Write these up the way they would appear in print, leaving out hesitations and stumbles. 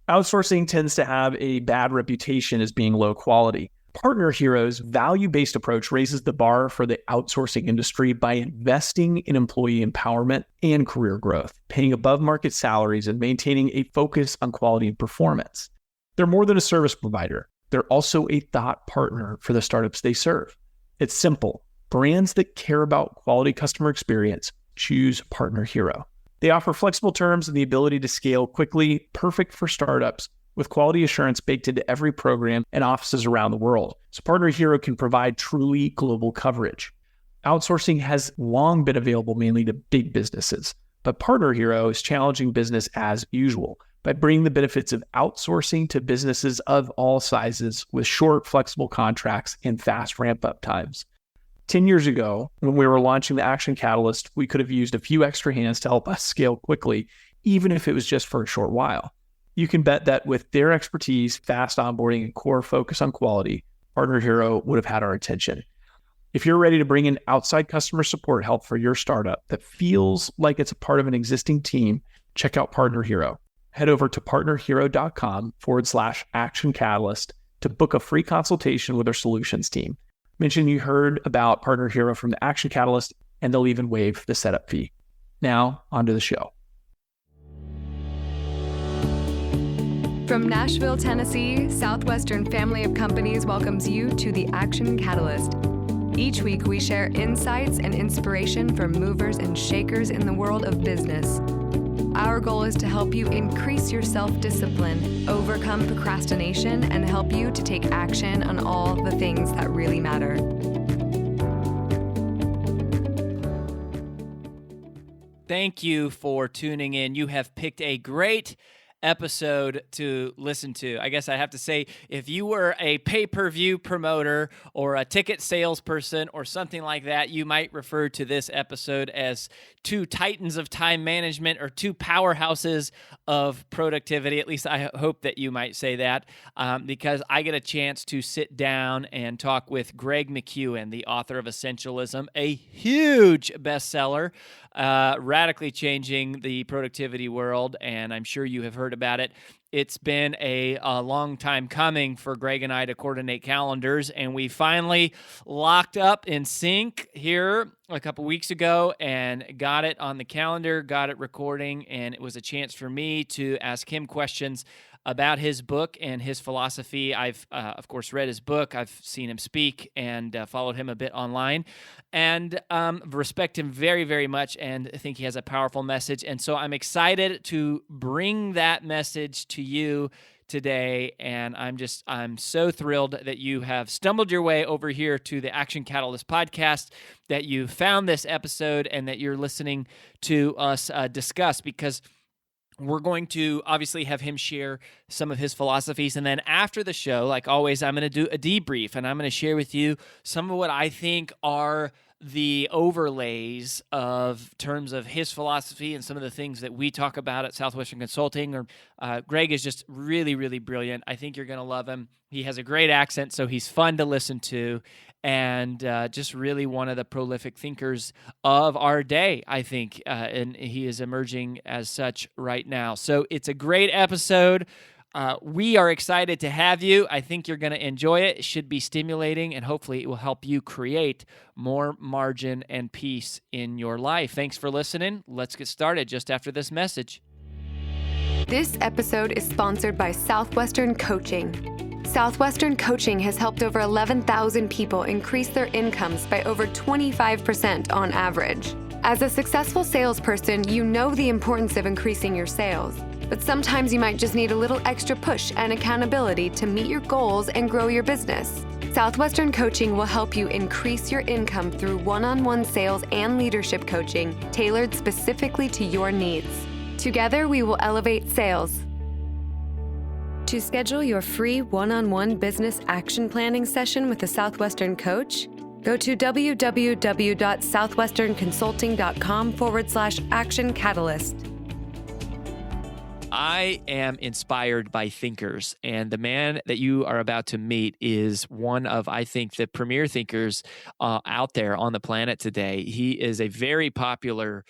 Outsourcing tends to have a bad reputation as being low quality. Partner Hero's value-based approach raises the bar for the outsourcing industry by investing in employee empowerment and career growth, paying above-market salaries, and maintaining a focus on quality and performance. They're more than a service provider. They're also a thought partner for the startups they serve. It's simple. Brands that care about quality customer experience choose Partner Hero. They offer flexible terms and the ability to scale quickly, perfect for startups, with quality assurance baked into every program and offices around the world. So Partner Hero can provide truly global coverage. Outsourcing has long been available mainly to big businesses, but Partner Hero is challenging business as usual by bringing the benefits of outsourcing to businesses of all sizes with short, flexible contracts and fast ramp-up times. 10 years ago, when we were launching the Action Catalyst, we could have used a few extra hands to help us scale quickly, even if it was just for a short while. You can bet that with their expertise, fast onboarding, and core focus on quality, Partner Hero would have had our attention. If you're ready to bring in outside customer support help for your startup that feels like it's a part of an existing team, check out Partner Hero. Head over to partnerhero.com/Action Catalyst to book a free consultation with our solutions team. Mention you heard about Partner Hero from the Action Catalyst, and they'll even waive the setup fee. Now, on to the show. From Nashville, Tennessee, Southwestern Family of Companies welcomes you to the Action Catalyst. Each week, we share insights and inspiration from movers and shakers in the world of business. Our goal is to help you increase your self-discipline, overcome procrastination, and help you to take action on all the things that really matter. Thank you for tuning in. You have picked a great episode to listen to. I guess I have to say, if you were a pay-per-view promoter or a ticket salesperson or something like that, you might refer to this episode as two titans of time management or two powerhouses of productivity. At least I hope that you might say that, because I get a chance to sit down and talk with Greg Mckeown, the author of Essentialism, a huge bestseller, radically changing the productivity world, and I'm sure you have heard about it. It's been a long time coming for Greg and I to coordinate calendars, and we finally locked up in sync here a couple weeks ago and got it on the calendar, got it recording, and it was a chance for me to ask him questions about his book and his philosophy. I've, of course, read his book. I've seen him speak and followed him a bit online, and respect him very, very much and think he has a powerful message. And so I'm excited to bring that message to you today, and I'm so thrilled that you have stumbled your way over here to the Action Catalyst podcast, that you found this episode, and that you're listening to us discuss, because we're going to obviously have him share some of his philosophies. And then after the show, like always, I'm going to do a debrief, and I'm going to share with you some of what I think are the overlays of terms of his philosophy and some of the things that we talk about at Southwestern Consulting. Greg is just really, really brilliant. I think you're going to love him. He has a great accent, so he's fun to listen to, and just really one of the prolific thinkers of our day, I think, and he is emerging as such right now. So it's a great episode. We are excited to have you. I think you're going to enjoy it. It should be stimulating, and hopefully it will help you create more margin and peace in your life. Thanks for listening. Let's get started just after this message. This episode is sponsored by Southwestern Coaching. Southwestern Coaching has helped over 11,000 people increase their incomes by over 25% on average. As a successful salesperson, you know the importance of increasing your sales. But sometimes you might just need a little extra push and accountability to meet your goals and grow your business. Southwestern Coaching will help you increase your income through one-on-one sales and leadership coaching tailored specifically to your needs. Together, we will elevate sales. To schedule your free one-on-one business action planning session with a Southwestern coach, go to www.southwesternconsulting.com/Action Catalyst. I am inspired by thinkers, and the man that you are about to meet is one of, I think, the premier thinkers out there on the planet today. He is a very popular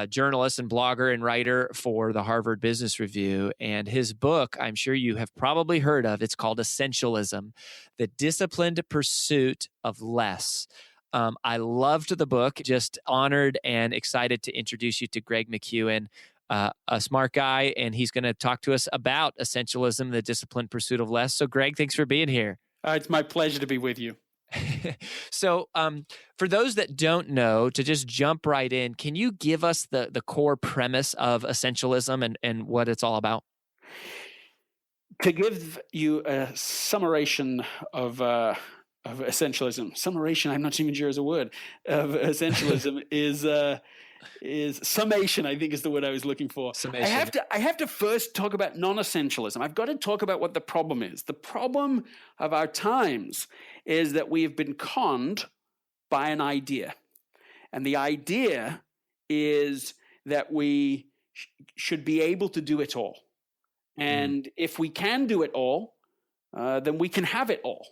journalist and blogger and writer for the Harvard Business Review. And his book, I'm sure you have probably heard of, it's called Essentialism, The Disciplined Pursuit of Less. I loved the book, just honored and excited to introduce you to Greg Mckeown, a smart guy, and he's going to talk to us about essentialism, the disciplined pursuit of less. So, Greg, thanks for being here. It's my pleasure to be with you. So, for those that don't know, to just jump right in, can you give us the core premise of essentialism and what it's all about? To give you a summarization of essentialism, summarization, I'm not even sure is a word, of essentialism is summation, I think is the word I was looking for. Summation. I have to first talk about non-essentialism. I've got to talk about what the problem is. The problem of our times is that we have been conned by an idea. And the idea is that we should be able to do it all. And if we can do it all, then we can have it all.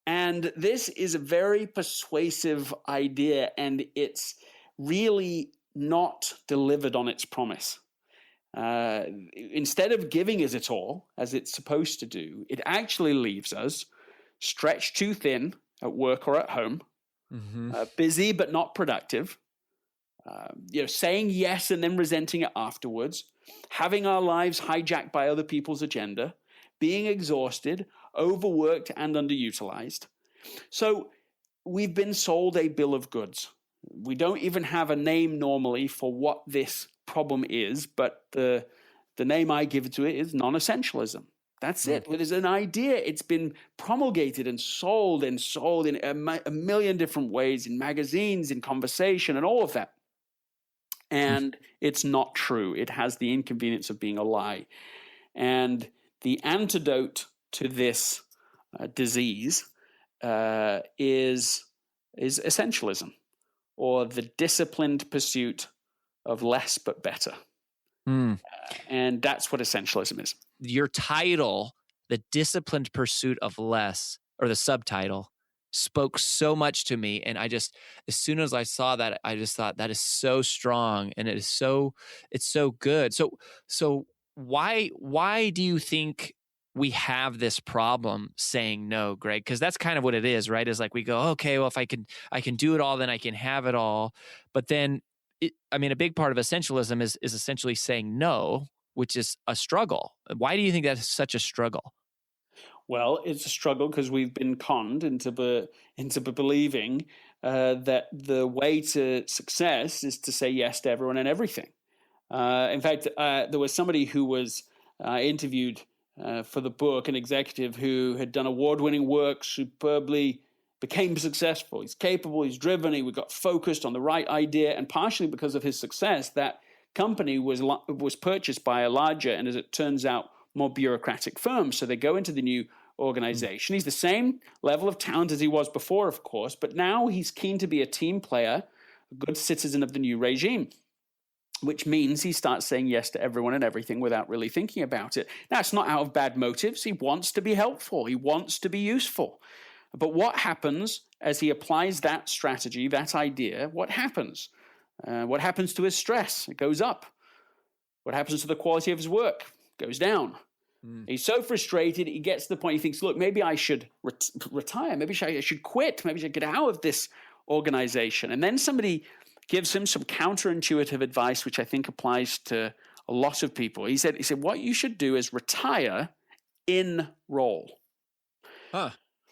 And this is a very persuasive idea, and it's really not delivered on its promise. Instead of giving us it all, as it's supposed to do, it actually leaves us stretched too thin at work or at home, busy but not productive, saying yes and then resenting it afterwards, having our lives hijacked by other people's agenda, being exhausted, overworked, and underutilized. So we've been sold a bill of goods. We don't even have a name normally for what this problem is, but the name I give to it is non-essentialism. That's it. It is an idea. It's been promulgated and sold in a million different ways, in magazines, in conversation, and all of that. And it's not true. It has the inconvenience of being a lie. And the antidote to this disease is essentialism, or the disciplined pursuit of less but better. And that's what essentialism is. Your title, The Disciplined Pursuit of Less, or the subtitle, spoke so much to me. And as soon as I saw that, I just thought that is so strong, and it's so good. So why do you think we have this problem saying no, Greg? Because that's kind of what it is, right? Is like we go, okay, well, if I can do it all, then I can have it all. But then, a big part of essentialism is essentially saying no, which is a struggle. Why do you think that's such a struggle? Well, it's a struggle because we've been conned into believing that the way to success is to say yes to everyone and everything. In fact, there was somebody who was interviewed for the book, an executive who had done award-winning work, superbly became successful. He's capable, he's driven, he got focused on the right idea, and partially because of his success, that company was purchased by a larger, and as it turns out, more bureaucratic firm. So they go into the new organization. He's the same level of talent as he was before, of course, but now he's keen to be a team player, a good citizen of the new regime, which means he starts saying yes to everyone and everything without really thinking about it. Now, it's not out of bad motives. He wants to be helpful. He wants to be useful. But what happens as he applies that strategy, that idea? What happens? What happens to his stress? It goes up. What happens to the quality of his work? It goes down. He's so frustrated, he gets to the point, he thinks, look, maybe I should retire. Maybe I should quit. Maybe I should get out of this organization. And then somebody gives him some counterintuitive advice, which I think applies to a lot of people. He said, what you should do is retire in role.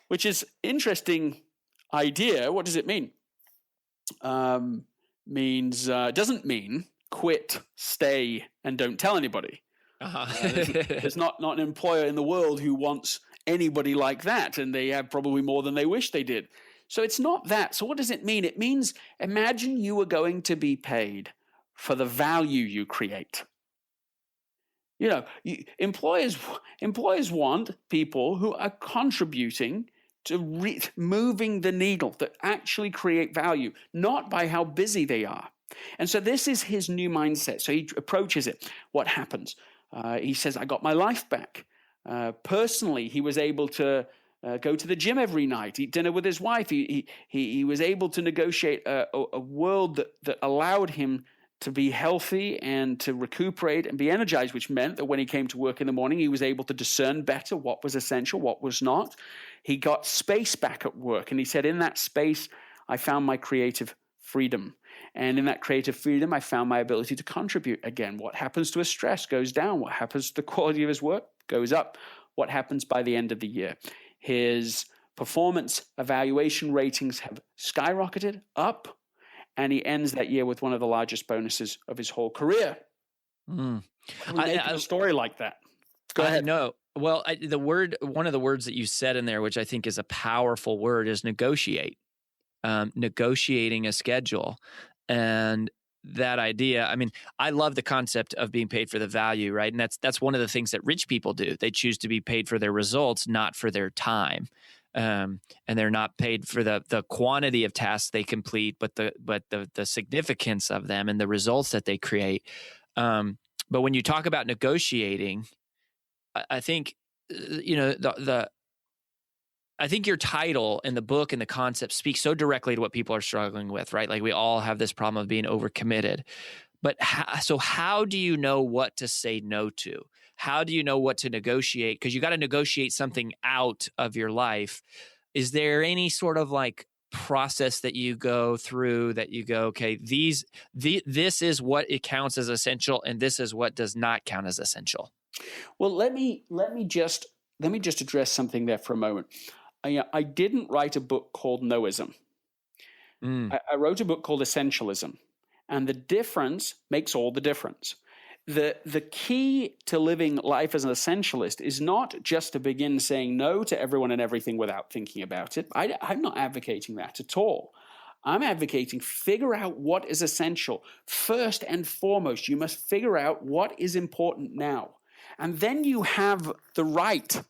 Which is interesting idea. What does it mean? Doesn't mean quit, stay, and don't tell anybody. There's not an employer in the world who wants anybody like that, and they have probably more than they wish they did. So it's not that. So what does it mean? It means, imagine you were going to be paid for the value you create. Employers want people who are contributing to moving the that actually create value, not by how busy they are. And so this is his new mindset. So he approaches it. What happens? He says, I got my life back. Personally, he was able to go to the gym every night, eat dinner with his wife. He was able to negotiate a world that allowed him to be healthy and to recuperate and be energized, which meant that when he came to work in the morning, he was able to discern better what was essential, what was not. He got space back at work. And he said, in that space, I found my creative freedom. And in that creative freedom, I found my ability to contribute again. What happens to his stress goes down. What happens to the quality of his work goes up. What happens by the end of the year? His performance evaluation ratings have skyrocketed up. And he ends that year with one of the largest bonuses of his whole career. Mm. A story like that. Go ahead. No. Well, one of the words that you said in there, which I think is a powerful word, is negotiate. Negotiating a schedule. And that idea, I mean, I love the concept of being paid for the value, right? And that's one of the things that rich people do. They choose to be paid for their results, not for their time. And they're not paid for the quantity of tasks they complete, but the significance of them and the results that they create. But when you talk about negotiating, I think I think your title and the book and the concept speak so directly to what people are struggling with, right? Like we all have this problem of being overcommitted. But how do you know what to say no to? How do you know what to negotiate? Because you got to negotiate something out of your life. Is there any sort of like process that you go through that you go, okay, this is what it counts as essential, and this is what does not count as essential? Well, let me just address something there for a moment. I didn't write a book called Noism. I wrote a book called Essentialism, and the difference makes all the difference. The key to living life as an essentialist is not just to begin saying no to everyone and everything without thinking about it. I'm not advocating that at all. I'm advocating figure out what is essential. First and foremost, you must figure out what is important now. And then you have the right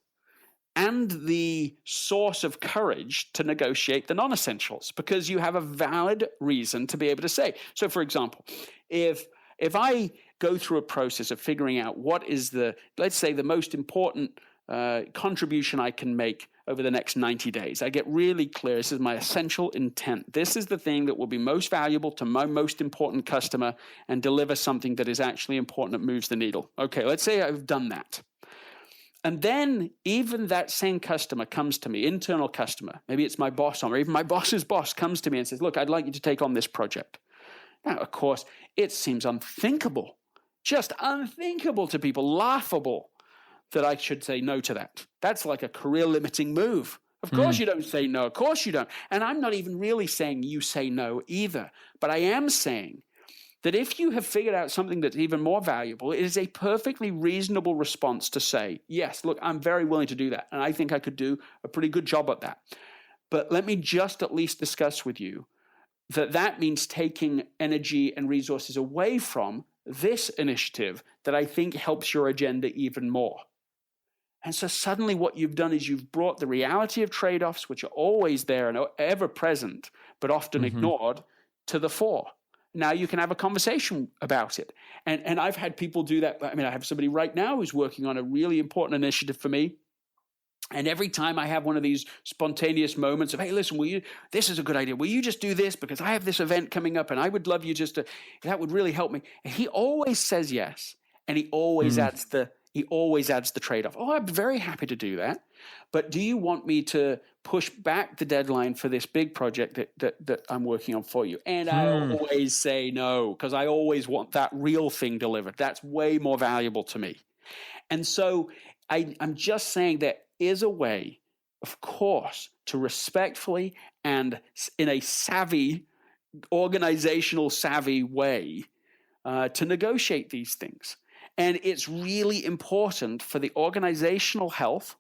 and the source of courage to negotiate the non-essentials because you have a valid reason to be able to say. So, for example, if I go through a process of figuring out what is let's say the most important contribution I can make over the next 90 days, I get really clear, this is my essential intent. This is the thing that will be most valuable to my most important customer and deliver something that is actually important that moves the needle. Okay, let's say I've done that. And then even that same customer comes to me, internal customer, maybe it's my boss or even my boss's boss comes to me and says, look, I'd like you to take on this project. Now, of course, it seems unthinkable, just unthinkable to people, laughable that I should say no to that. That's like a career-limiting move. Of course you don't say no. Of course you don't. And I'm not even really saying you say no either. But I am saying that if you have figured out something that's even more valuable, it is a perfectly reasonable response to say, yes, look, I'm very willing to do that. And I think I could do a pretty good job at that. But let me just at least discuss with you that means taking energy and resources away from this initiative that I think helps your agenda even more. And so suddenly what you've done is you've brought the reality of trade-offs, which are always there and are ever present, but often ignored, to the fore. Now you can have a conversation about it. And I've had people do that. I mean, I have somebody right now who's working on a really important initiative for me. And every time I have one of these spontaneous moments of, hey, listen, this is a good idea. Will you just do this? Because I have this event coming up and I would love you that would really help me. And he always says yes. And he always adds the trade-off. Oh, I'm very happy to do that. But do you want me to push back the deadline for this big project that I'm working on for you? And I always say no, because I always want that real thing delivered. That's way more valuable to me. And so I'm just saying there is a way, of course, to respectfully and in a savvy, organizational savvy way to negotiate these things. And it's really important for the organizational health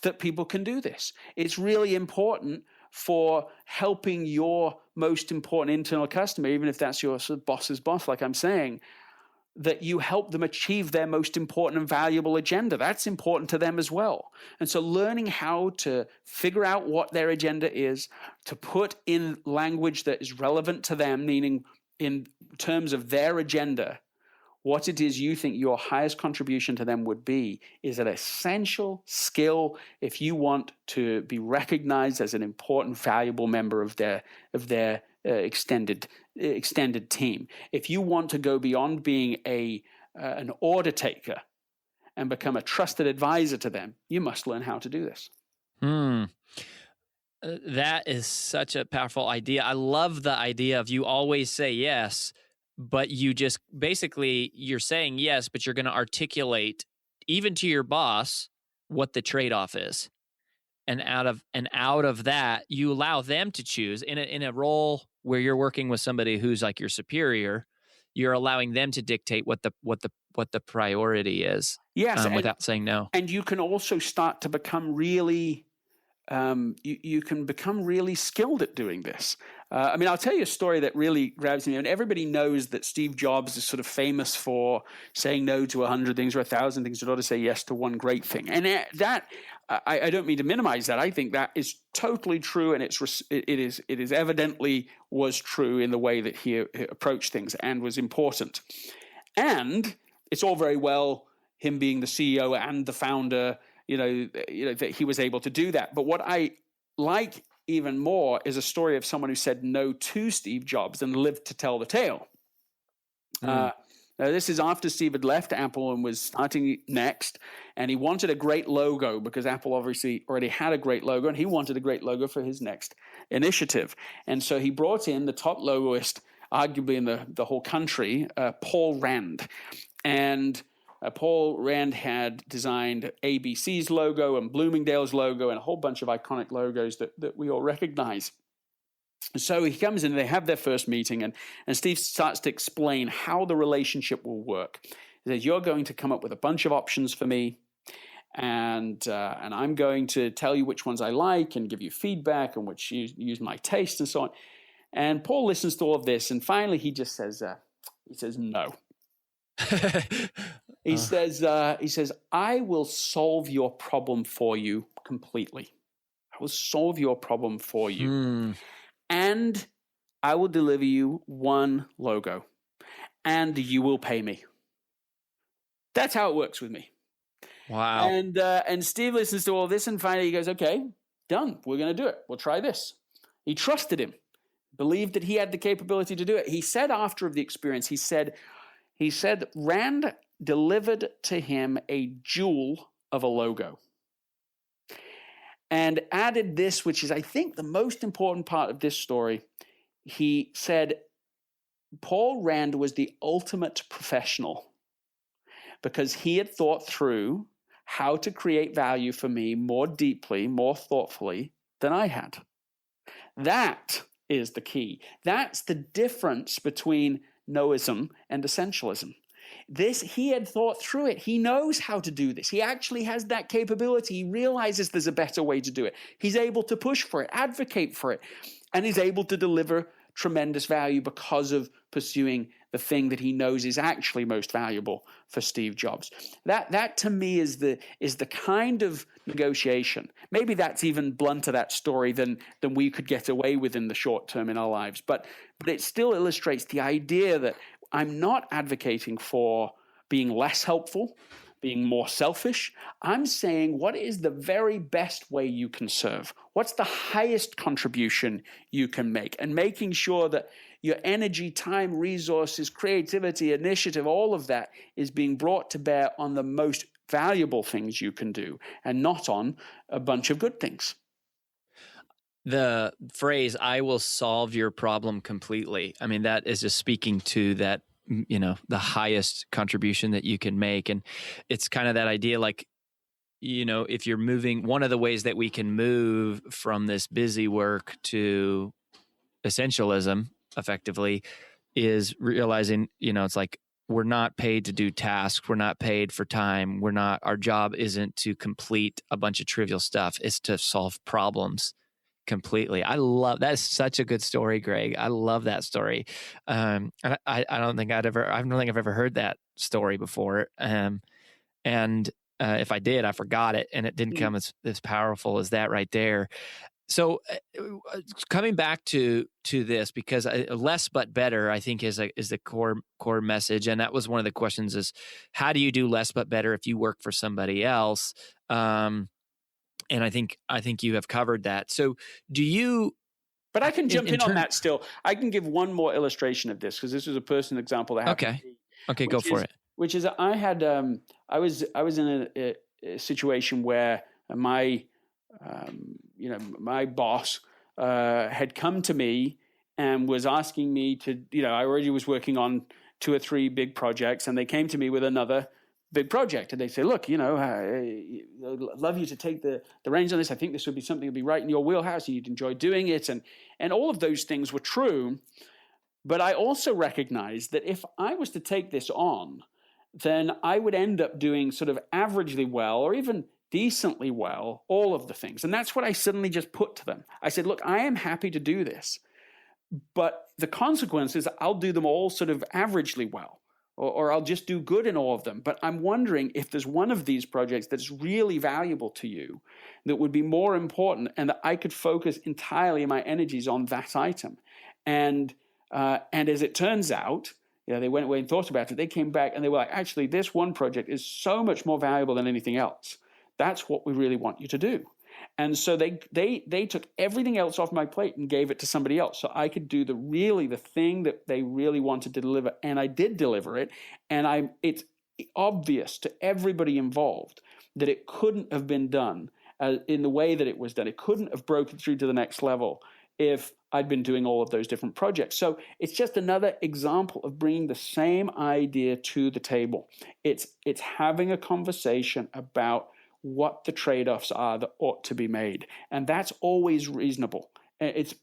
that people can do this. It's really important for helping your most important internal customer, even if that's your boss's boss, like I'm saying, that you help them achieve their most important and valuable agenda. That's important to them as well. And so learning how to figure out what their agenda is, to put in language that is relevant to them, meaning in terms of their agenda, what it is you think your highest contribution to them would be, is an essential skill if you want to be recognized as an important, valuable member of their extended extended team. If you want to go beyond being an order taker and become a trusted advisor to them, you must learn how to do this. That is such a powerful idea. I love the idea of you always say yes, but you just basically you're saying yes, but you're going to articulate even to your boss what the trade-off is. And out of that, you allow them to choose in a role where you're working with somebody who's like your superior. You're allowing them to dictate what the priority is. Yes, without saying no. And you can also start to become really, you can become really skilled at doing this. I mean, I'll tell you a story that really grabs me. And everybody knows that Steve Jobs is sort of famous for saying no to 100 things or 1,000 things in order to say yes to one great thing. And that, I don't mean to minimize that. I think that is totally true, and it is evidently was true in the way that he approached things and was important. And it's all very well him being the CEO and the founder, that he was able to do that. But what I like even more is a story of someone who said no to Steve Jobs and lived to tell the tale. Now, this is after Steve had left Apple and was starting next, and he wanted a great logo because Apple obviously already had a great logo, and he wanted a great logo for his next initiative. And so he brought in the top logoist, arguably in the whole country, Paul Rand. And Paul Rand had designed ABC's logo and Bloomingdale's logo and a whole bunch of iconic logos that we all recognize. So he comes in, they have their first meeting, and Steve starts to explain how the relationship will work. He says, you're going to come up with a bunch of options for me, and I'm going to tell you which ones I like and give you feedback and which use my taste and so on. And Paul listens to all of this, and finally he just says, no. He says, I will solve your problem for you completely. I will solve your problem for you. And I will deliver you one logo. And you will pay me. That's how it works with me. Wow. And Steve listens to all this, and finally he goes, okay, done. We're going to do it. We'll try this. He trusted him, believed that he had the capability to do it. He said after the experience, he said Rand delivered to him a jewel of a logo and added this, which is, I think, the most important part of this story. He said, Paul Rand was the ultimate professional because he had thought through how to create value for me more deeply, more thoughtfully than I had. That is the key. That's the difference between noism and essentialism. He had thought through it. He knows how to do this. He actually has that capability. He realizes there's a better way to do it. He's able to push for it, advocate for it, and he's able to deliver tremendous value because of pursuing the thing that he knows is actually most valuable for Steve Jobs. That to me is the kind of negotiation. Maybe that's even blunter, that story, than we could get away with in the short term in our lives. But it still illustrates the idea that I'm not advocating for being less helpful, being more selfish. I'm saying, what is the very best way you can serve? What's the highest contribution you can make? And making sure that your energy, time, resources, creativity, initiative, all of that is being brought to bear on the most valuable things you can do and not on a bunch of good things. The phrase, I will solve your problem completely. I mean, that is just speaking to that, the highest contribution that you can make. And it's kind of that idea, like, if you're moving, one of the ways that we can move from this busy work to essentialism effectively is realizing, it's like, we're not paid to do tasks. We're not paid for time. Our job isn't to complete a bunch of trivial stuff. It's to solve problems completely. I love that. Is such a good story, Greg. I love that story. And I don't think I've ever heard that story before. And if I did, I forgot it, and it didn't come as powerful as that right there. So coming back to this, because less but better, I think is the core message, and that was one of the questions: is how do you do less but better if you work for somebody else? And I think you have covered that. So do you But I can jump in on that still. I can give one more illustration of this because this was a personal example that happened to me. Okay, go for it. Which is I had I was in a situation where my my boss had come to me and was asking me to, I already was working on 2 or 3 big projects, and they came to me with another big project, and they say, look, I'd love you to take the reins on this. I think this would be something that would be right in your wheelhouse, and you'd enjoy doing it. And all of those things were true. But I also recognized that if I was to take this on, then I would end up doing sort of averagely well or even decently well, all of the things. And that's what I suddenly just put to them. I said, look, I am happy to do this, but the consequence is I'll do them all sort of averagely well. Or I'll just do good in all of them. But I'm wondering if there's one of these projects that's really valuable to you that would be more important and that I could focus entirely my energies on that item. And as it turns out, they went away and thought about it. They came back and they were like, actually, this one project is so much more valuable than anything else. That's what we really want you to do. And so they took everything else off my plate and gave it to somebody else. So I could do the thing that they really wanted to deliver. And I did deliver it. And it's obvious to everybody involved that it couldn't have been done in the way that it was done. It couldn't have broken through to the next level if I'd been doing all of those different projects. So it's just another example of bringing the same idea to the table. It's having a conversation about what the trade-offs are that ought to be made. And that's always reasonable. It's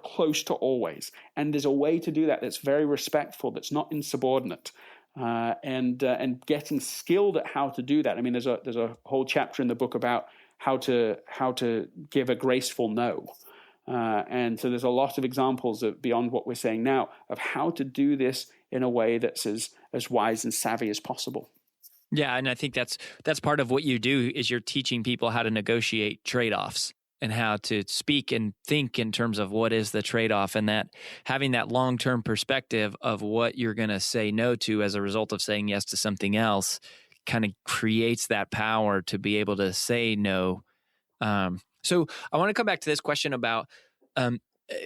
close to always. And there's a way to do that that's very respectful, that's not insubordinate. And getting skilled at how to do that. I mean, there's a whole chapter in the book about how to give a graceful no. And so there's a lot of examples beyond what we're saying now of how to do this in a way that's as wise and savvy as possible. Yeah, and I think that's part of what you do is you're teaching people how to negotiate trade-offs and how to speak and think in terms of what is the trade-off, and that having that long-term perspective of what you're going to say no to as a result of saying yes to something else kind of creates that power to be able to say no. So I want to come back to this question about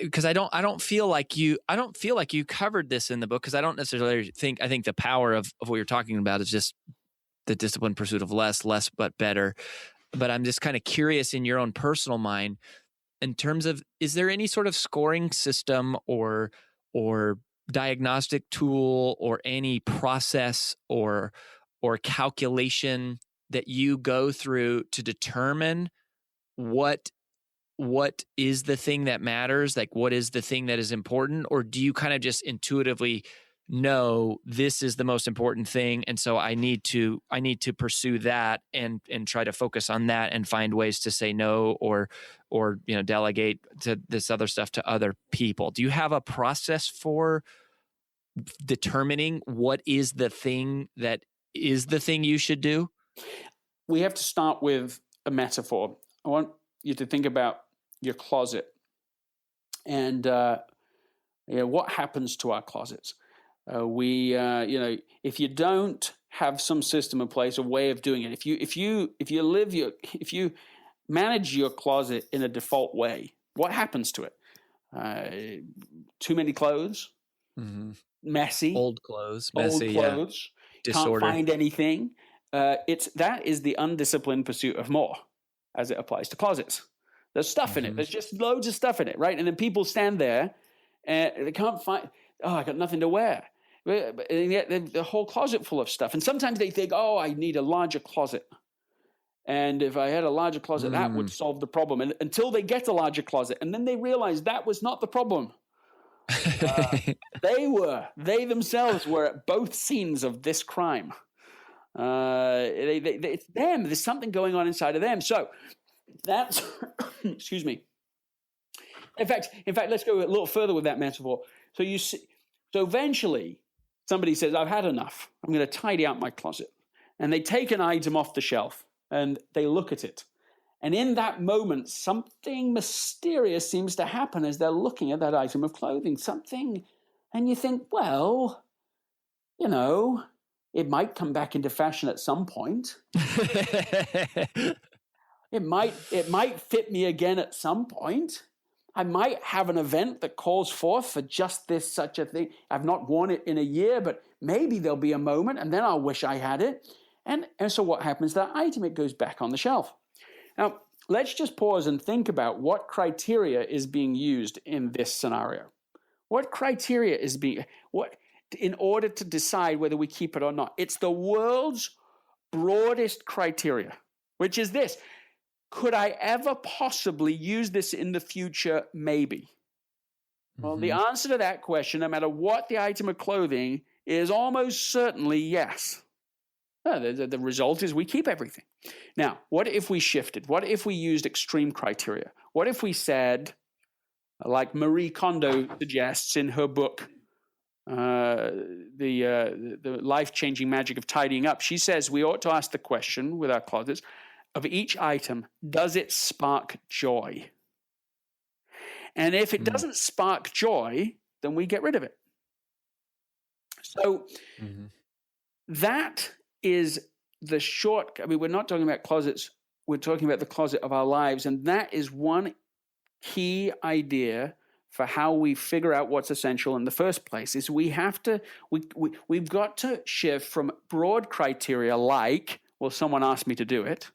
because I don't feel like you covered this in the book, because I don't necessarily think the power of what you're talking about is just the disciplined pursuit of less but better. But I'm just kind of curious in your own personal mind in terms of, is there any sort of scoring system or diagnostic tool or any process or calculation that you go through to determine what is the thing that matters? Like, what is the thing that is important? Or do you kind of just intuitively know this is the most important thing, and so I need to pursue that and try to focus on that and find ways to say no or delegate to this other stuff to other people? Do you have a process for determining what is the thing that is the thing you should do? We have to start with a metaphor. I want you to think about your closet and what happens to our closets. If you don't have some system in place, a way of doing it, if you manage your closet in a default way, what happens to it? Too many clothes, messy, old clothes, messy, disorder. Can't find anything. That is the undisciplined pursuit of more, as it applies to closets. There's stuff in it. There's just loads of stuff in it, right? And then people stand there and they can't find. Oh, I got nothing to wear. And yet the whole closet full of stuff. And sometimes they think, oh, I need a larger closet. And if I had a larger closet, that would solve the problem. And until they get a larger closet, and then they realize that was not the problem. They themselves were at both scenes of this crime. It's them. There's something going on inside of them. So that's, excuse me. In fact, let's go a little further with that metaphor. So eventually somebody says, I've had enough. I'm going to tidy out my closet. And they take an item off the shelf and they look at it. And in that moment, something mysterious seems to happen as they're looking at that item of clothing. Something, and you think, well, it might come back into fashion at some point. It might fit me again at some point. I might have an event that calls forth for just this, such a thing. I've not worn it in a year, but maybe there'll be a moment and then I'll wish I had it. And so what happens to that item? It goes back on the shelf. Now, let's just pause and think about what criteria is being used in this scenario. What criteria is being, in order to decide whether we keep it or not? It's the world's broadest criteria, which is this. Could I ever possibly use this in the future? Maybe. Well, the answer to that question, no matter what the item of clothing, is almost certainly yes. The result is we keep everything. Now, what if we shifted? What if we used extreme criteria? What if we said, like Marie Kondo suggests in her book, the life-changing magic of tidying up, she says we ought to ask the question with our closets, of each item, does it spark joy? And if it doesn't spark joy, then we get rid of it. So that is the short, I mean, we're not talking about closets, we're talking about the closet of our lives. And that is one key idea for how we figure out what's essential in the first place, is we've got to shift from broad criteria like, well, someone asked me to do it.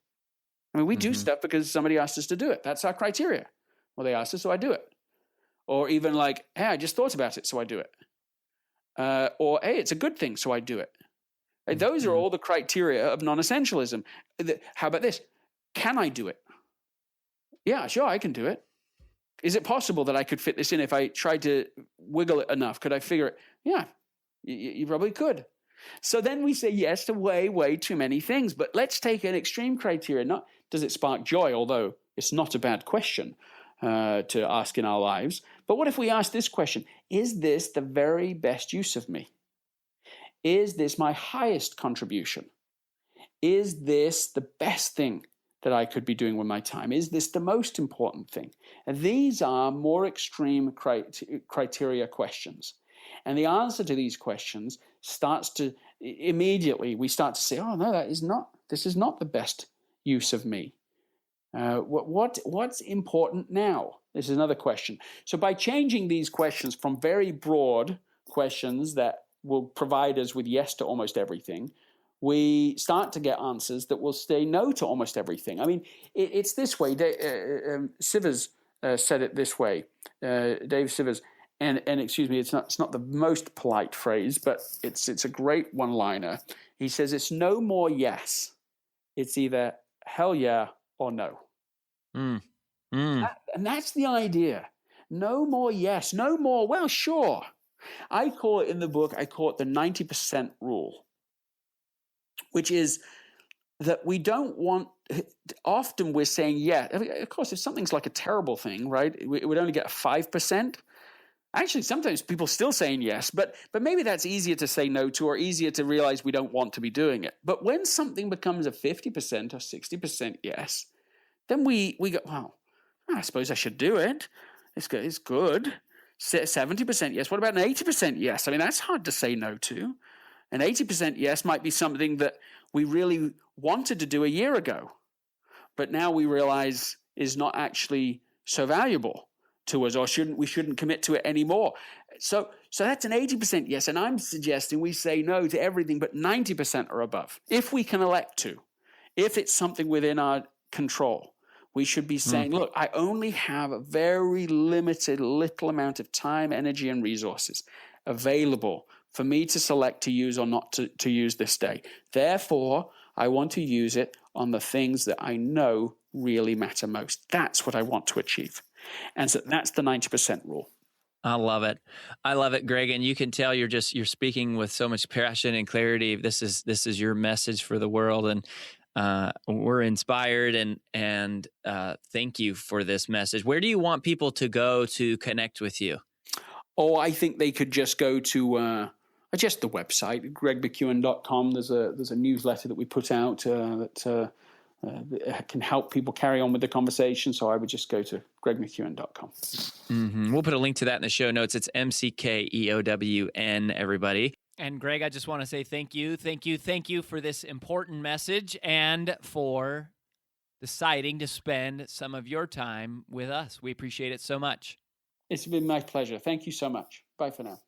I mean, we do stuff because somebody asked us to do it. That's our criteria. Well, they asked us, so I do it. Or even like, hey, I just thought about it, so I do it. Or, hey, it's a good thing, so I do it. Those are all the criteria of non-essentialism. How about this? Can I do it? Yeah, sure, I can do it. Is it possible that I could fit this in if I tried to wiggle it enough? Could I figure it? Yeah, you probably could. So then we say yes to way too many things. But let's take an extreme criteria. Not does it spark joy, although it's not a bad question to ask in our lives. But what if we ask this question? Is this the very best use of me? Is this my highest contribution? Is this the best thing that I could be doing with my time? Is this the most important thing? And these are more extreme criteria questions. And the answer to these questions starts to, immediately we start to say, oh no, this is not the best use of me. What's important now? This is another question. So by changing these questions from very broad questions that will provide us with yes to almost everything, we start to get answers that will say no to almost everything. I mean, it's this way. Sivers said it this way. Dave Sivers, and excuse me, it's not the most polite phrase, but it's a great one-liner. He says it's no more yes. It's either hell yeah or no. And that's the idea. No more yes. No more, well, sure. I call it in the book, the 90% rule, which is that we don't want, often we're saying, yeah, I mean, of course, if something's like a terrible thing, right, we would only get a 5%. Actually, sometimes people still saying yes, but maybe that's easier to say no to or easier to realize we don't want to be doing it. But when something becomes a 50% or 60% yes, then we go, well, I suppose I should do it. It's good. 70% yes. What about an 80% yes? I mean, that's hard to say no to. An 80% yes might be something that we really wanted to do a year ago, but now we realize is not actually so valuable to us, or we shouldn't commit to it anymore. So that's an 80% yes, and I'm suggesting we say no to everything but 90% or above, if we can elect to. If it's something within our control, we should be saying, look, I only have a very limited little amount of time, energy, and resources available for me to select to use or not to use this day. Therefore, I want to use it on the things that I know really matter most. That's what I want to achieve. And so that's the 90% rule. I love it. I love it, Greg. And you can tell you're speaking with so much passion and clarity. This is your message for the world. And we're inspired and thank you for this message. Where do you want people to go to connect with you? Oh, I think they could just go to just the website, gregmckeown.com. There's a newsletter that we put out that can help people carry on with the conversation. So I would just go to gregmckeown.com. We'll put a link to that in the show notes. It's Mckeown, everybody. And Greg, I just want to say thank you for this important message and for deciding to spend some of your time with us. We appreciate it so much. It's been my pleasure. Thank you so much. Bye for now.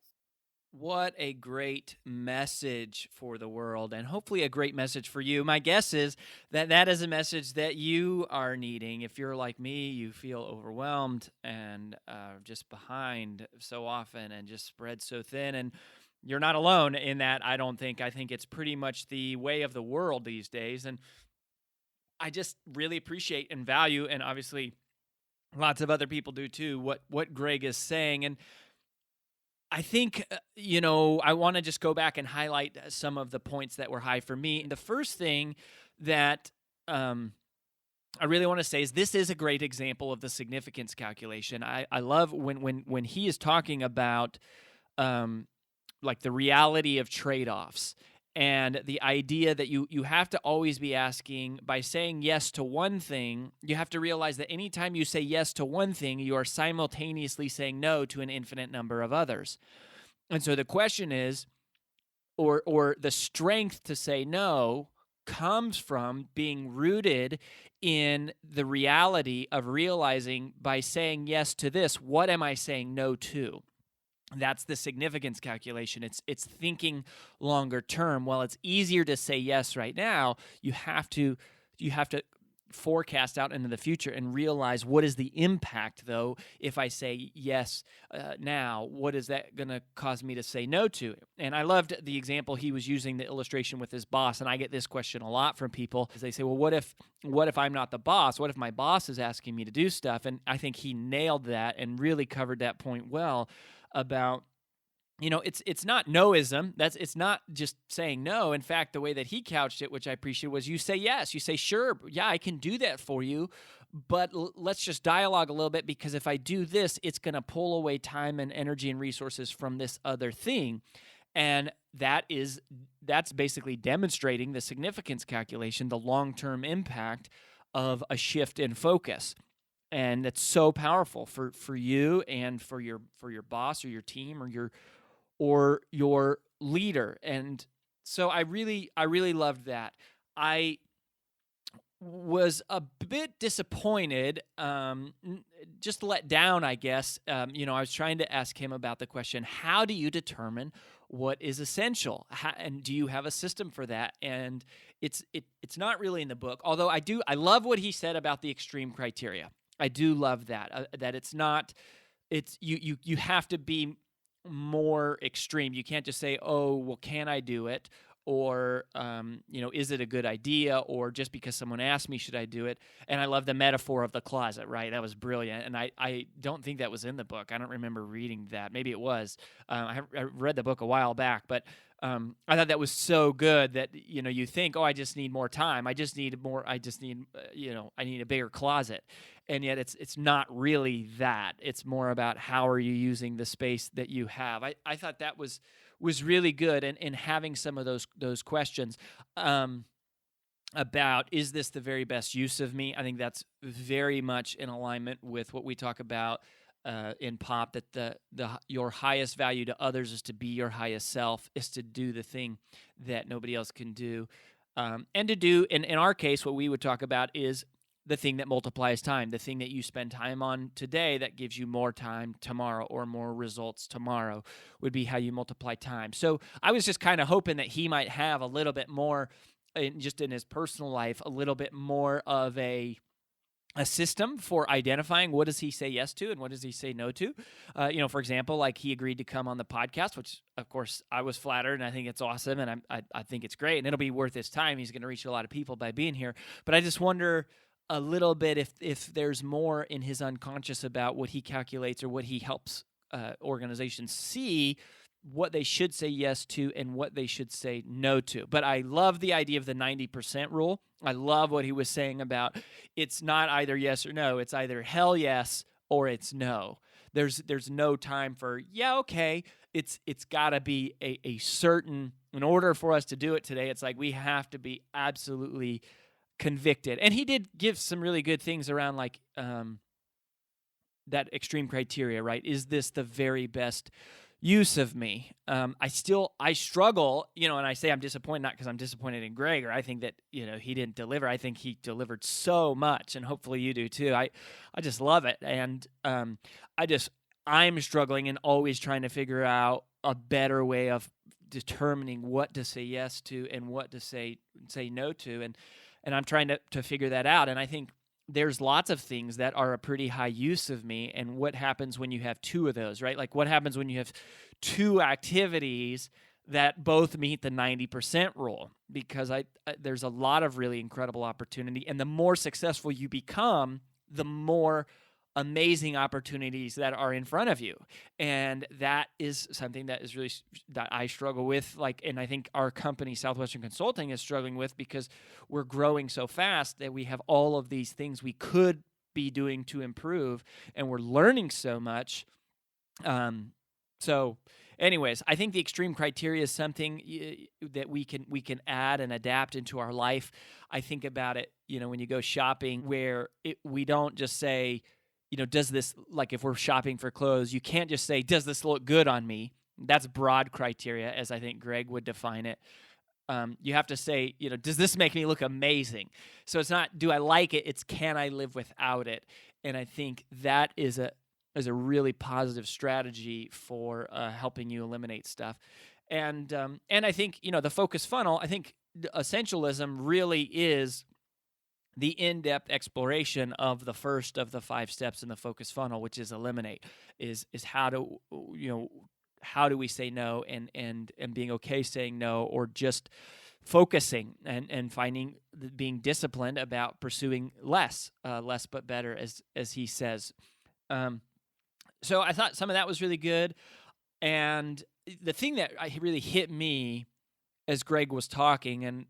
What a great message for the world, and hopefully a great message for you. My guess is that that is a message that you are needing. If you're like me, you feel overwhelmed and just behind so often and just spread so thin. And you're not alone in that, I don't think. I think it's pretty much the way of the world these days. And I just really appreciate and value, and obviously lots of other people do too, what Greg is saying. And I think, I want to just go back and highlight some of the points that were high for me. The first thing that I really want to say is this is a great example of the significance calculation. I love when he is talking about like the reality of trade-offs and the idea that you have to always be asking, by saying yes to one thing, you have to realize that anytime you say yes to one thing, you are simultaneously saying no to an infinite number of others. And so the question is, or the strength to say no comes from being rooted in the reality of realizing, by saying yes to this, what am I saying no to? That's the significance calculation. It's thinking longer term. While it's easier to say yes right now, you have to forecast out into the future and realize, what is the impact, though, if I say yes now? What is that going to cause me to say no to? And I loved the example he was using, the illustration with his boss. And I get this question a lot from people, as they say, well, what if I'm not the boss? What if my boss is asking me to do stuff? And I think he nailed that and really covered that point well, about, it's not noism. It's not just saying no. In fact, the way that he couched it, which I appreciate, was you say yes. You say, sure, yeah, I can do that for you, but let's just dialogue a little bit, because if I do this, it's going to pull away time and energy and resources from this other thing. And that's basically demonstrating the significance calculation, the long-term impact of a shift in focus. And that's so powerful for you and for your boss or your team or your leader. And so I really loved that. I was a bit disappointed, just let down, I guess. I was trying to ask him about the question, how do you determine what is essential? And do you have a system for that? And it's not really in the book, although I love what he said about the extreme criteria. I do love that, that it's not, you have to be more extreme. You can't just say, oh, well, can I do it? Or, is it a good idea? Or just because someone asked me, should I do it? And I love the metaphor of the closet, right? That was brilliant. And I don't think that was in the book. I don't remember reading that. Maybe it was. I read the book a while back, but I thought that was so good that, you think, oh, I just need more time. I need a bigger closet. And yet it's not really that. It's more about how are you using the space that you have. I thought that was really good, and having some of those questions about, is this the very best use of me? I think that's very much in alignment with what we talk about in POP, that your highest value to others is to be your highest self, is to do the thing that nobody else can do, and to do, in our case, what we would talk about is the thing that multiplies time, the thing that you spend time on today that gives you more time tomorrow, or more results tomorrow, would be how you multiply time. So I was just kind of hoping that he might have a little bit more, just in his personal life, a little bit more of a system for identifying what does he say yes to and what does he say no to. For example, like he agreed to come on the podcast, which of course I was flattered, and I think it's awesome, and I think it's great, and it'll be worth his time. He's going to reach a lot of people by being here. But I just wonder a little bit if there's more in his unconscious about what he calculates, or what he helps organizations see, what they should say yes to and what they should say no to. But I love the idea of the 90% rule. I love what he was saying about, it's not either yes or no. It's either hell yes or it's no. There's no time for, yeah, okay. It's got to be a certain, in order for us to do it today, it's like we have to be absolutely convicted. And he did give some really good things around, like that extreme criteria, right? Is this the very best use of me. I struggle, and I say I'm disappointed, not because I'm disappointed in Greg, or I think that, he didn't deliver. I think he delivered so much, and hopefully you do too. I just love it. And I'm struggling and always trying to figure out a better way of determining what to say yes to and what to say no to. And I'm trying to figure that out. And I think there's lots of things that are a pretty high use of me. And what happens when you have two of those, right? Like what happens when you have two activities that both meet the 90% rule? Because there's a lot of really incredible opportunity. And the more successful you become, the more amazing opportunities that are in front of you. And that is something that is really, that I struggle with. And I think our company, Southwestern Consulting, is struggling with, because we're growing so fast that we have all of these things we could be doing to improve, and we're learning so much. So anyways, I think the extreme criteria is something that we can add and adapt into our life. I think about it, when you go shopping, where we don't just say, does this, like if we're shopping for clothes, you can't just say, does this look good on me? That's broad criteria, as I think Greg would define it. You have to say, does this make me look amazing? So it's not, do I like it? It's, can I live without it? And I think that is a really positive strategy for helping you eliminate stuff. And I think, the focus funnel, I think essentialism really is the in-depth exploration of the first of the 5 steps in the focus funnel, which is eliminate, is how do we say no, and being okay saying no, or just focusing and finding, being disciplined about pursuing less but better, as he says. So I thought some of that was really good. And the thing that really hit me as Greg was talking, and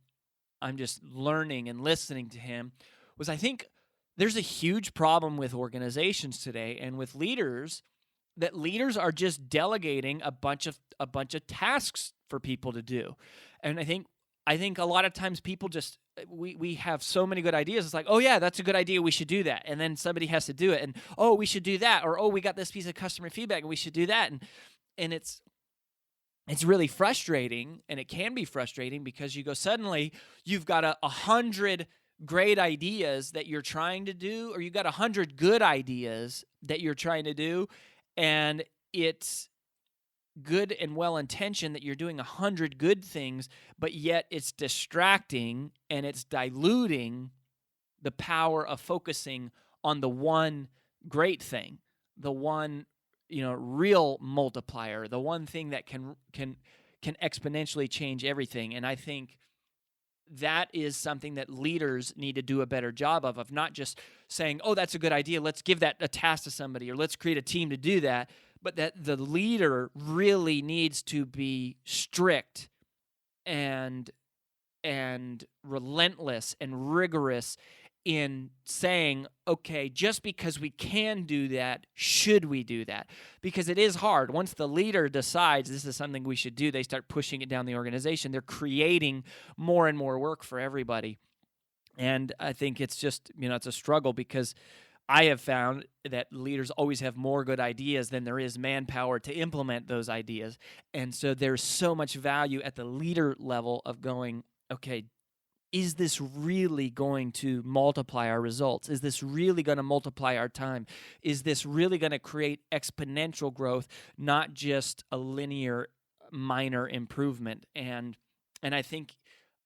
I'm just learning and listening to him, was I think there's a huge problem with organizations today and with leaders, that leaders are just delegating a bunch of tasks for people to do. And I think a lot of times people just, we have so many good ideas. It's like, oh yeah, that's a good idea, we should do that. And then somebody has to do it, and oh, we should do that, or oh, we got this piece of customer feedback and we should do that. And it's really frustrating, and it can be frustrating, because suddenly you've got 100 great ideas that you're trying to do, or you've got 100 good ideas that you're trying to do, and it's good and well-intentioned that you're doing 100 good things, but yet it's distracting and it's diluting the power of focusing on the one great thing, the one real multiplier, the one thing that can exponentially change everything. And I think that is something that leaders need to do a better job of not just saying, oh, that's a good idea, let's give that a task to somebody, or let's create a team to do that, but that the leader really needs to be strict and relentless and rigorous in saying, okay, just because we can do that, should we do that? Because it is hard. Once the leader decides this is something we should do, they start pushing it down the organization. They're creating more and more work for everybody. And I think it's just, it's a struggle, because I have found that leaders always have more good ideas than there is manpower to implement those ideas. And so there's so much value at the leader level of going, okay, is this really going to multiply our results? Is this really going to multiply our time? Is this really going to create exponential growth, not just a linear minor improvement? And I think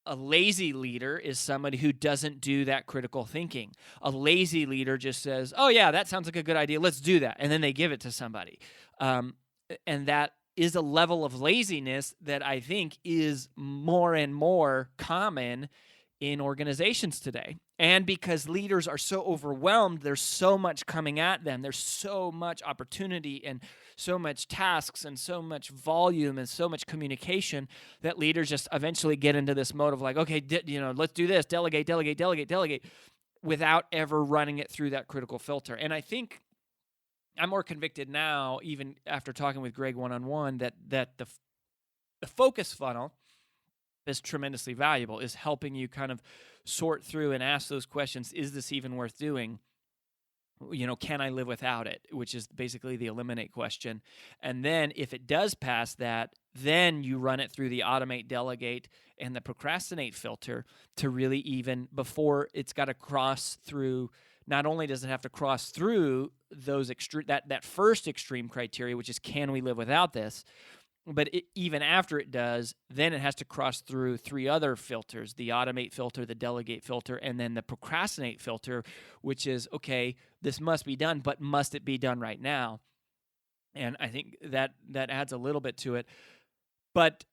a lazy leader is somebody who doesn't do that critical thinking. A lazy leader just says, oh yeah, that sounds like a good idea, let's do that. And then they give it to somebody. And that is a level of laziness that I think is more and more common in organizations today. And because leaders are so overwhelmed, there's so much coming at them. There's so much opportunity and so much tasks and so much volume and so much communication, that leaders just eventually get into this mode of like, okay, let's do this, delegate, without ever running it through that critical filter. And I think I'm more convicted now, even after talking with Greg one-on-one, that the focus funnel is tremendously valuable, is helping you kind of sort through and ask those questions. Is this even worth doing? can I live without it, which is basically the eliminate question. And then if it does pass that, then you run it through the automate, delegate, and the procrastinate filter to really even, before it's got to cross through, not only does it have to cross through those that first extreme criteria, which is can we live without this, but even after it does, then it has to cross through 3 other filters, the automate filter, the delegate filter, and then the procrastinate filter, which is, okay, this must be done, but must it be done right now? And I think that adds a little bit to it. But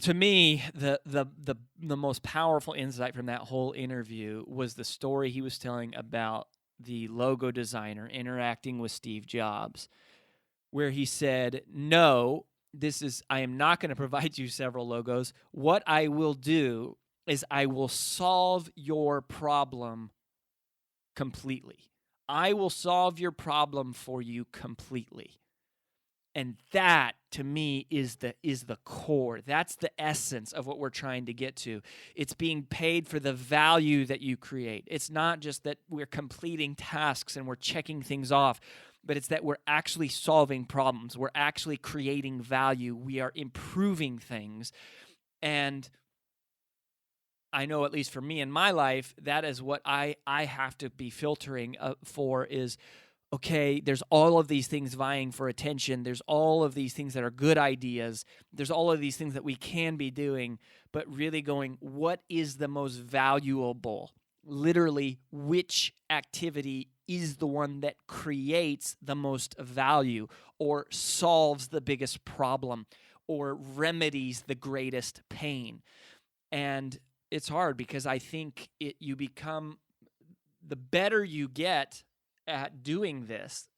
to me, the most powerful insight from that whole interview was the story he was telling about the logo designer interacting with Steve Jobs, where he said, no, I am not going to provide you several logos. What I will do is I will solve your problem completely. I will solve your problem for you completely. And that, to me, is the core. That's the essence of what we're trying to get to. It's being paid for the value that you create. It's not just that we're completing tasks and we're checking things off, but it's that we're actually solving problems. We're actually creating value. We are improving things. And I know, at least for me in my life, that is what I have to be filtering for is, okay, there's all of these things vying for attention. There's all of these things that are good ideas. There's all of these things that we can be doing, but really going, what is the most valuable? Literally, which activity is the one that creates the most value or solves the biggest problem or remedies the greatest pain? And it's hard because I think you become, the better you get at doing this,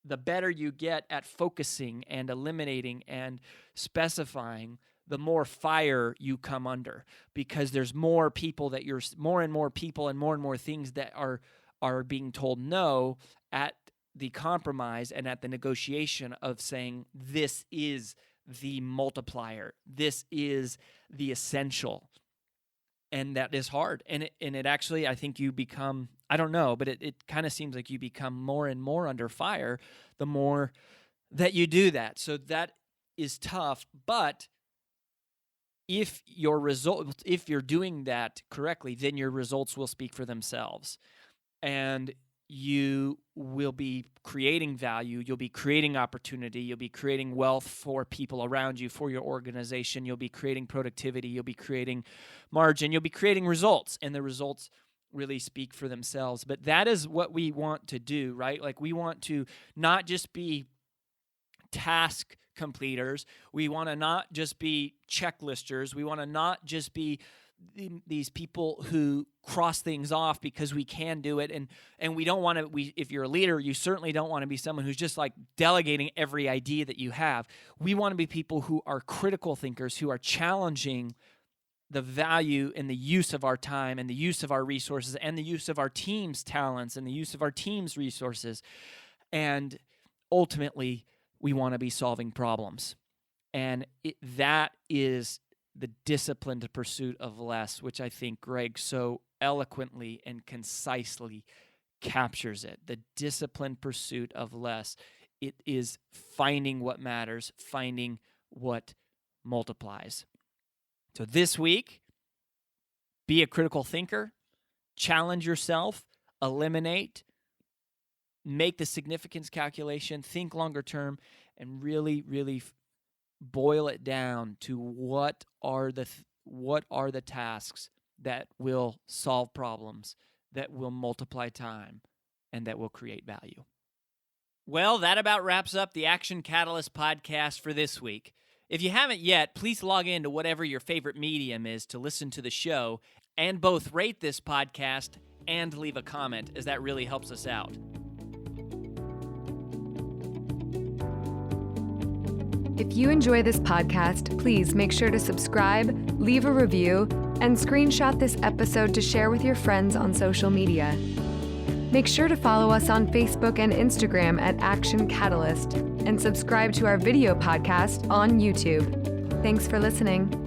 the better you get at focusing and eliminating and specifying, the more fire you come under, because there's more people that you're, more and more people and more things that are being told no at the compromise and at the negotiation of saying, this is the multiplier, this is the essential. And that is hard. And it actually, I think you become, I don't know, but it kind of seems like you become more and more under fire the more that you do that. So that is tough. But if you're doing that correctly, then your results will speak for themselves. And you will be creating value, you'll be creating opportunity, you'll be creating wealth for people around you, for your organization, you'll be creating productivity, you'll be creating margin, you'll be creating results, and the results really speak for themselves. But that is what we want to do, right? Like, we want to not just be task completers, we want to not just be checklisters, we want to not just be these people who cross things off because we can do it, and we don't want to. If you're a leader, you certainly don't want to be someone who's just like delegating every idea that you have. We want to be people who are critical thinkers, who are challenging the value and the use of our time and the use of our resources and the use of our team's talents and the use of our team's resources. And ultimately, we want to be solving problems, and that is the disciplined pursuit of less, which I think Greg so eloquently and concisely captures it. The disciplined pursuit of less. It is finding what matters, finding what multiplies. So this week, be a critical thinker, challenge yourself, eliminate, make the significance calculation, think longer term, and really, really boil it down to what are the tasks that will solve problems, that will multiply time, and that will create value. Well, that about wraps up the Action Catalyst podcast for this week. If you haven't yet, please log in to whatever your favorite medium is to listen to the show, and both rate this podcast and leave a comment, as that really helps us out. If you enjoy this podcast, please make sure to subscribe, leave a review, and screenshot this episode to share with your friends on social media. Make sure to follow us on Facebook and Instagram at Action Catalyst, and subscribe to our video podcast on YouTube. Thanks for listening.